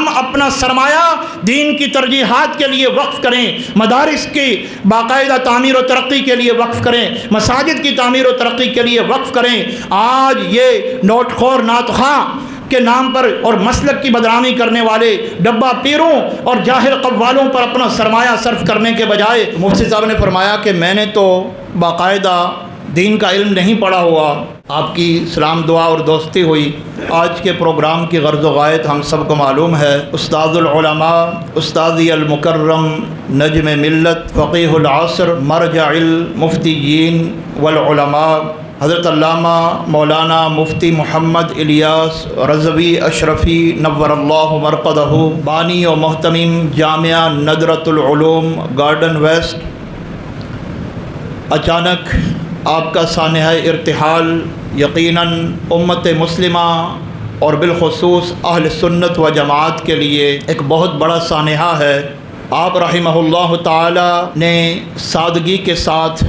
ہم اپنا سرمایہ دین کی ترجیحات کے لیے وقف کریں، مدارس کی باقاعدہ تعمیر و ترقی کے لیے وقف کریں، مساجد کی تعمیر و ترقی کے لیے وقف کریں۔ آج یہ نوٹ خور نعت خواں کے نام پر اور مسلک کی بدنامی کرنے والے ڈبہ پیروں اور جاہل قوالوں پر اپنا سرمایہ صرف کرنے کے بجائے، مفتی صاحب نے فرمایا کہ میں نے تو باقاعدہ دین کا علم نہیں پڑھا ہوا۔ آپ کی سلام دعا اور دوستی ہوئی۔ آج کے پروگرام کی غرض و غایت ہم سب کو معلوم ہے۔ استاد العلماء، استاذی المکرم، نجم ملت، فقیہ العصر، مرجع المفتیین والعلماء، حضرت علامہ مولانا مفتی محمد الیاس رضوی اشرفی نور اللہ مرقدہ، بانی و محتمم جامعہ ندرۃ العلوم گارڈن ویسٹ، اچانک آپ کا سانحہ ارتحال یقیناً امت مسلمہ اور بالخصوص اہل سنت و جماعت کے لیے ایک بہت بڑا سانحہ ہے۔ آپ رحمہ اللہ تعالی نے سادگی کے ساتھ،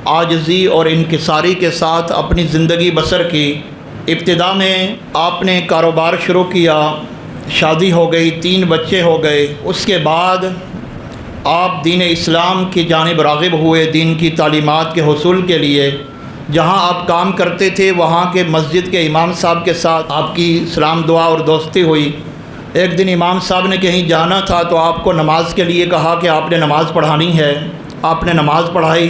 عاجزی اور انکساری کے ساتھ اپنی زندگی بسر کی۔ ابتدا میں آپ نے کاروبار شروع کیا، شادی ہو گئی، 3 بچے ہو گئے۔ اس کے بعد آپ دین اسلام کی جانب راغب ہوئے، دین کی تعلیمات کے حصول کے لیے۔ جہاں آپ کام کرتے تھے وہاں کے مسجد کے امام صاحب کے ساتھ آپ کی سلام دعا اور دوستی ہوئی۔ ایک دن امام صاحب نے کہیں جانا تھا تو آپ کو نماز کے لیے کہا کہ آپ نے نماز پڑھانی ہے۔ آپ نے نماز پڑھائی،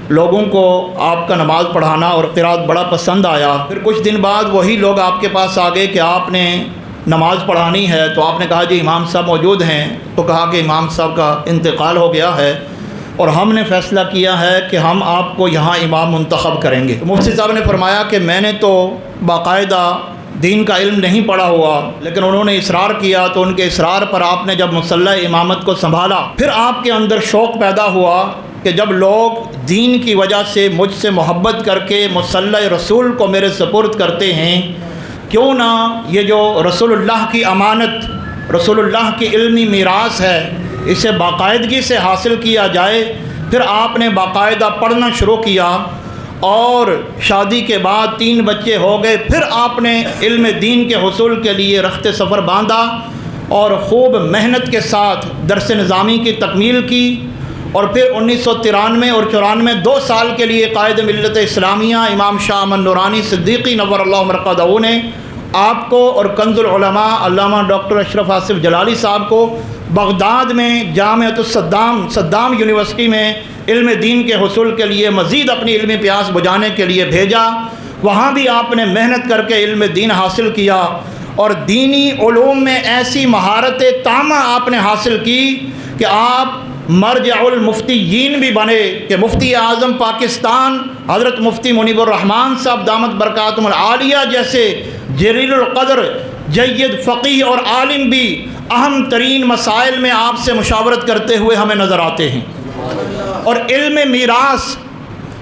لوگوں کو آپ کا نماز پڑھانا اور قرات بڑا پسند آیا۔ پھر کچھ دن بعد وہی لوگ آپ کے پاس آ گئے کہ آپ نے نماز پڑھانی ہے، تو آپ نے کہا جی امام صاحب موجود ہیں، تو کہا کہ امام صاحب کا انتقال ہو گیا ہے اور ہم نے فیصلہ کیا ہے کہ ہم آپ کو یہاں امام منتخب کریں گے۔ مفتی صاحب نے فرمایا کہ میں نے تو باقاعدہ دین کا علم نہیں پڑھا ہوا، لیکن انہوں نے اصرار کیا تو ان کے اصرار پر آپ نے جب مصلی امامت کو سنبھالا، پھر آپ کے اندر شوق پیدا ہوا کہ جب لوگ دین کی وجہ سے مجھ سے محبت کر کے مصلی رسول کو میرے سپرد کرتے ہیں، کیوں نہ یہ جو رسول اللہ کی امانت، رسول اللہ کی علمی میراث ہے، اسے باقاعدگی سے حاصل کیا جائے۔ پھر آپ نے باقاعدہ پڑھنا شروع کیا اور شادی کے بعد 3 بچے ہو گئے۔ پھر آپ نے علم دین کے حصول کے لیے رخت سفر باندھا اور خوب محنت کے ساتھ درس نظامی کی تکمیل کی، اور پھر 1993 اور 94 2 سال کے لیے قائد ملت اسلامیہ امام شاہ امن نورانی صدیقی نور اللہ مرقدہ نے آپ کو اور کنز العلماء علامہ ڈاکٹر اشرف آصف جلالی صاحب کو بغداد میں جامعۃ صدام یونیورسٹی میں علم دین کے حصول کے لیے مزید اپنی علمی پیاس بجھانے کے لیے بھیجا۔ وہاں بھی آپ نے محنت کر کے علم دین حاصل کیا اور دینی علوم میں ایسی مہارت تامہ آپ نے حاصل کی کہ آپ مرجع المفتیین بھی بنے، کہ مفتی اعظم پاکستان حضرت مفتی منیب الرحمن صاحب دامت برکاتہم العالیہ جیسے جلیل القدر جید فقیہ اور عالم بھی اہم ترین مسائل میں آپ سے مشاورت کرتے ہوئے ہمیں نظر آتے ہیں۔ اور علم میراث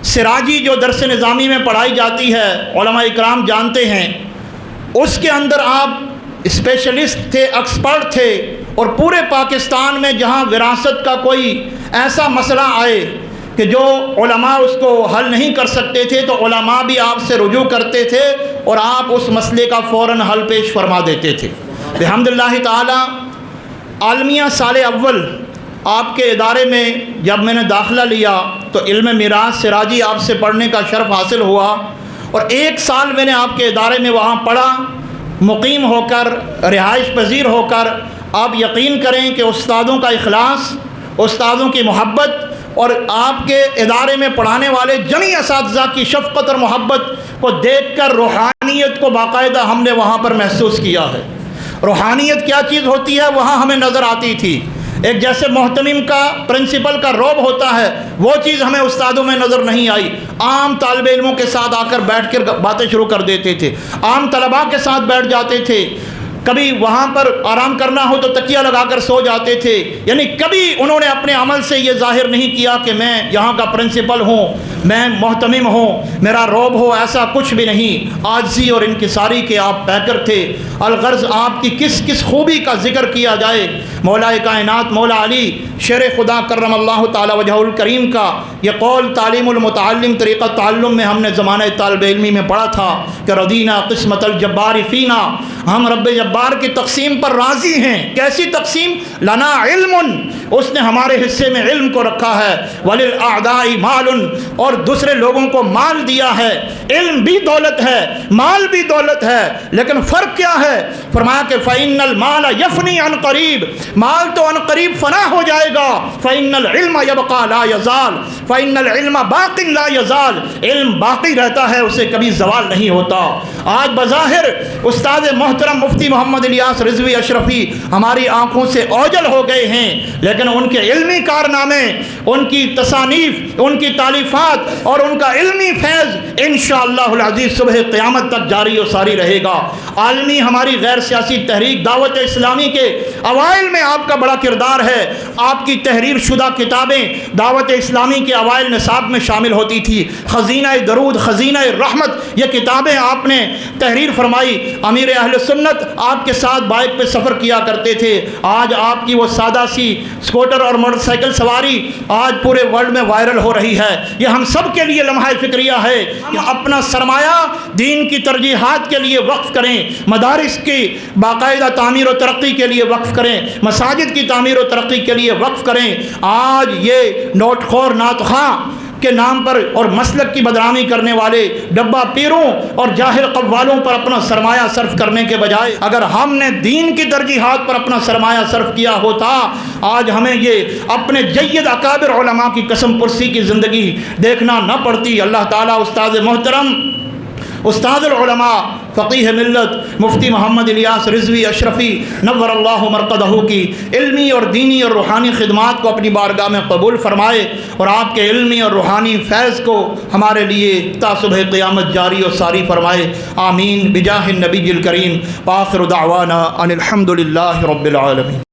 سراجی جو درس نظامی میں پڑھائی جاتی ہے، علماء اکرام جانتے ہیں، اس کے اندر آپ اسپیشلسٹ تھے، ایکسپرٹ تھے، اور پورے پاکستان میں جہاں وراثت کا کوئی ایسا مسئلہ آئے کہ جو علماء اس کو حل نہیں کر سکتے تھے تو علماء بھی آپ سے رجوع کرتے تھے اور آپ اس مسئلے کا فوراً حل پیش فرما دیتے تھے۔ بحمداللہ تعالی عالمیہ سال اول آپ کے ادارے میں جب میں نے داخلہ لیا تو علم میراث سراجی آپ سے پڑھنے کا شرف حاصل ہوا، اور 1 سال میں نے آپ کے ادارے میں وہاں پڑھا، مقیم ہو کر، رہائش پذیر ہو کر۔ آپ یقین کریں کہ استادوں کا اخلاص، استادوں کی محبت اور آپ کے ادارے میں پڑھانے والے جمیع اساتذہ کی شفقت اور محبت کو دیکھ کر روحانیت کو باقاعدہ ہم نے وہاں پر محسوس کیا ہے۔ روحانیت کیا چیز ہوتی ہے وہاں ہمیں نظر آتی تھی۔ ایک جیسے محتمم کا، پرنسپل کا روب ہوتا ہے، وہ چیز ہمیں استادوں میں نظر نہیں آئی۔ عام طالب علموں کے ساتھ آ کر بیٹھ کر باتیں شروع کر دیتے تھے، عام طلباء کے ساتھ بیٹھ جاتے تھے، کبھی وہاں پر آرام کرنا ہو تو تکیہ لگا کر سو جاتے تھے۔ یعنی کبھی انہوں نے اپنے عمل سے یہ ظاہر نہیں کیا کہ میں یہاں کا پرنسپل ہوں، میں محتمم ہوں، میرا روب ہو، ایسا کچھ بھی نہیں۔ عاجزی اور انکساری کے آپ پیکر تھے۔ الغرض آپ کی کس کس خوبی کا ذکر کیا جائے۔ مولا کائنات مولا علی شیر خدا کرم اللہ تعالی وجہہ الکریم کا یہ قول تعلیم المتعلم طریقہ تعلم میں ہم نے زمانہ طالب علمی میں پڑھا تھا کہ رضینا قسمت الجبار فینا، ہم رب جبار اعتبار کی تقسیم پر راضی ہیں۔ کیسی تقسیم؟ لنا علم، اس نے ہمارے حصے میں علم کو رکھا ہے، وللأعداء مال، اور دوسرے لوگوں کو مال دیا ہے۔ علم بھی دولت ہے، مال بھی دولت ہے، لیکن فرق کیا ہے؟ فرمایا کہ فإن المال یفنی عن قریب، مال تو عن قریب فنا ہو جائے گا، فإن العلم یبقى لا یزال، فإن العلم باق لا یزال، علم باقی رہتا ہے، اسے کبھی زوال نہیں ہوتا۔ آج بظاہر استاد محترم مفتی محمد الیاس رضوی اشرفی ہماری آنکھوں سے اوجل ہو گئے ہیں، لیکن ان کے علمی کارنامے، ان کی تصانیف، ان کی تالیفات اور ان کا علمی فیض انشاءاللہ العزیز صبح قیامت تک جاری و ساری رہے گا۔ عالمی ہماری غیر سیاسی تحریک دعوت اسلامی کے اوائل میں آپ کا بڑا کردار ہے۔ آپ کی تحریر شدہ کتابیں دعوت اسلامی کے اوائل نصاب میں شامل ہوتی تھی۔ خزینہ درود، خزینہ رحمت، یہ کتابیں آپ نے تحریر فرمائی۔ امیر اہل سنت آپ کے ساتھ بائک پہ سفر کیا کرتے تھے۔ آج آپ کی وہ سادہ سی اسکوٹر اور موٹر سائیکل سواری آج پورے ورلڈ میں وائرل ہو رہی ہے۔ یہ ہم سب کے لیے لمحہ فکریہ ہے کہ اپنا سرمایہ دین کی ترجیحات کے لیے وقف کریں، مدارس کی باقاعدہ تعمیر و ترقی کے لیے وقف کریں، مساجد کی تعمیر و ترقی کے لیے وقف کریں۔ آج یہ نوٹ خور نعت خواں کے نام پر اور مسلک کی بدنامی کرنے والے ڈبہ پیروں اور جاہل قوالوں پر اپنا سرمایہ صرف کرنے کے بجائے اگر ہم نے دین کی ترجیحات پر اپنا سرمایہ صرف کیا ہوتا، آج ہمیں یہ اپنے جید اکابر علماء کی قسم پرسی کی زندگی دیکھنا نہ پڑتی۔ اللہ تعالیٰ استاد محترم، استاد العلماء، فقیہ ملت مفتی محمد الیاس رضوی اشرفی نور اللہ مرقدہ کی علمی اور دینی اور روحانی خدمات کو اپنی بارگاہ میں قبول فرمائے، اور آپ کے علمی اور روحانی فیض کو ہمارے لیے تا صبح قیامت جاری و ساری فرمائے۔ آمین بجاہ النبی الکریم، وآخر دعوانا ان الحمد للہ رب العالمین۔